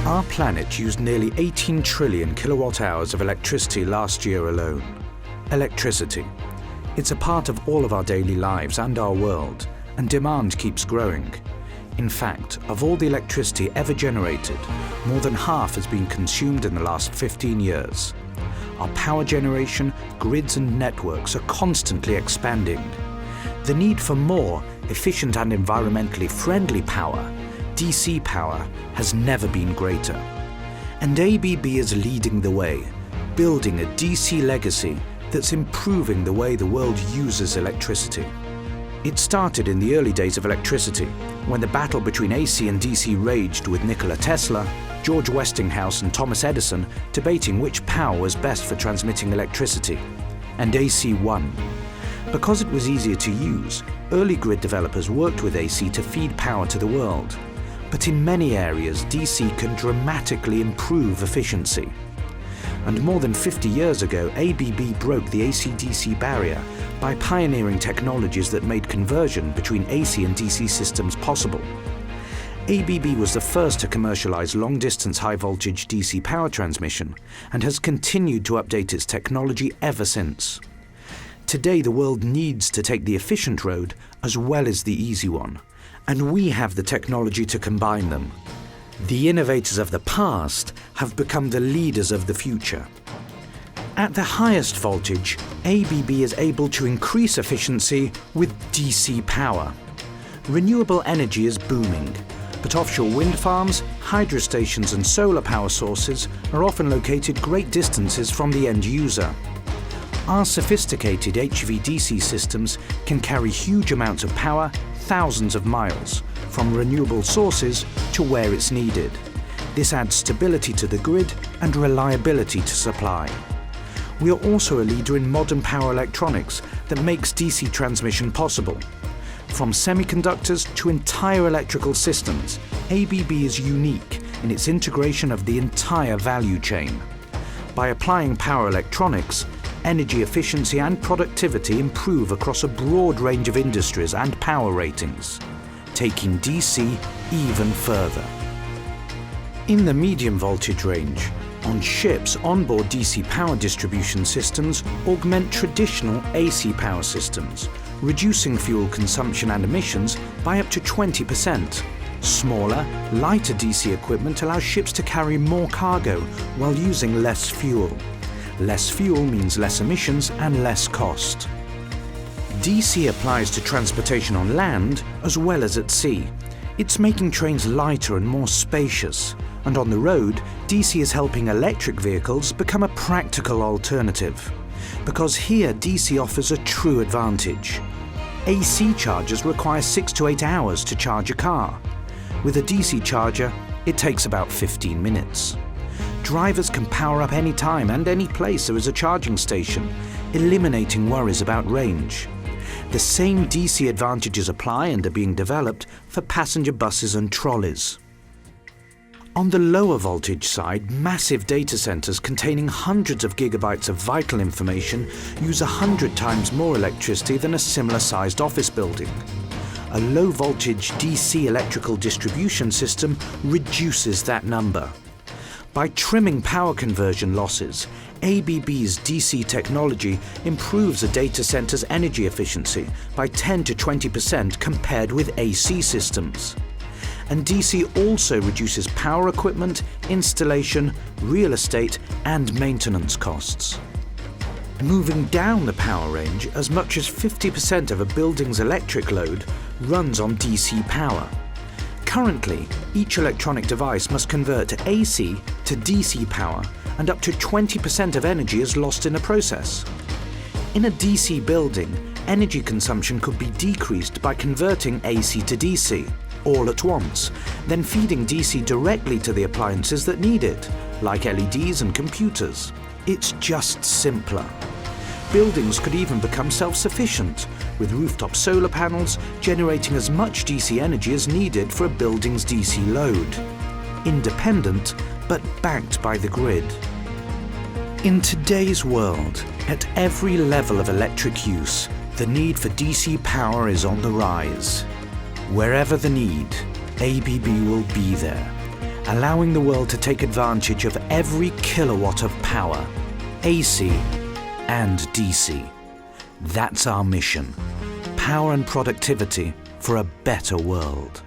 Our planet used nearly 18 trillion kilowatt-hours of electricity last year alone. Electricity. It's a part of all of our daily lives and our world, and demand keeps growing. In fact, of all the electricity ever generated, more than half has been consumed in the last 15 years. Our power generation, grids and networks are constantly expanding. The need for more efficient and environmentally friendly power, DC power, has never been greater. And ABB is leading the way, building a DC legacy that's improving the way the world uses electricity. It started in the early days of electricity, when the battle between AC and DC raged with Nikola Tesla, George Westinghouse and Thomas Edison debating which power was best for transmitting electricity. And AC won. Because it was easier to use, early grid developers worked with AC to feed power to the world. But in many areas, DC can dramatically improve efficiency. And more than 50 years ago, ABB broke the AC-DC barrier by pioneering technologies that made conversion between AC and DC systems possible. ABB was the first to commercialize long-distance high-voltage DC power transmission and has continued to update its technology ever since. Today, the world needs to take the efficient road as well as the easy one, and we have the technology to combine them. The innovators of the past have become the leaders of the future. At the highest voltage, ABB is able to increase efficiency with DC power. Renewable energy is booming, but offshore wind farms, hydro stations and solar power sources are often located great distances from the end user. Our sophisticated HVDC systems can carry huge amounts of power thousands of miles, from renewable sources to where it's needed. This adds stability to the grid and reliability to supply. We are also a leader in modern power electronics that makes DC transmission possible. From semiconductors to entire electrical systems, ABB is unique in its integration of the entire value chain. By applying power electronics, energy efficiency and productivity improve across a broad range of industries and power ratings, taking DC even further. In the medium voltage range, on ships, onboard DC power distribution systems augment traditional AC power systems, reducing fuel consumption and emissions by up to 20%. Smaller, lighter DC equipment allows ships to carry more cargo while using less fuel. Less fuel means less emissions and less cost. DC applies to transportation on land as well as at sea. It's making trains lighter and more spacious. And on the road, DC is helping electric vehicles become a practical alternative. Because here, DC offers a true advantage. AC chargers require 6 to 8 hours to charge a car. With a DC charger, it takes about 15 minutes. Drivers can power up any time and any place there is a charging station, eliminating worries about range. The same DC advantages apply and are being developed for passenger buses and trolleys. On the lower voltage side, massive data centers containing hundreds of gigabytes of vital information use 100 times more electricity than a similar-sized office building. A low-voltage DC electrical distribution system reduces that number. By trimming power conversion losses, ABB's DC technology improves a data center's energy efficiency by 10 to 20% compared with AC systems. And DC also reduces power equipment, installation, real estate and maintenance costs. Moving down the power range, as much as 50% of a building's electric load runs on DC power. Currently, each electronic device must convert AC to DC power, and up to 20% of energy is lost in the process. In a DC building, energy consumption could be decreased by converting AC to DC, all at once, then feeding DC directly to the appliances that need it, like LEDs and computers. It's just simpler. Buildings could even become self-sufficient, with rooftop solar panels generating as much DC energy as needed for a building's DC load. Independent, but backed by the grid. In today's world, at every level of electric use, the need for DC power is on the rise. Wherever the need, ABB will be there. allowing the world to take advantage of every kilowatt of power, AC and DC. That's our mission. Power and productivity for a better world.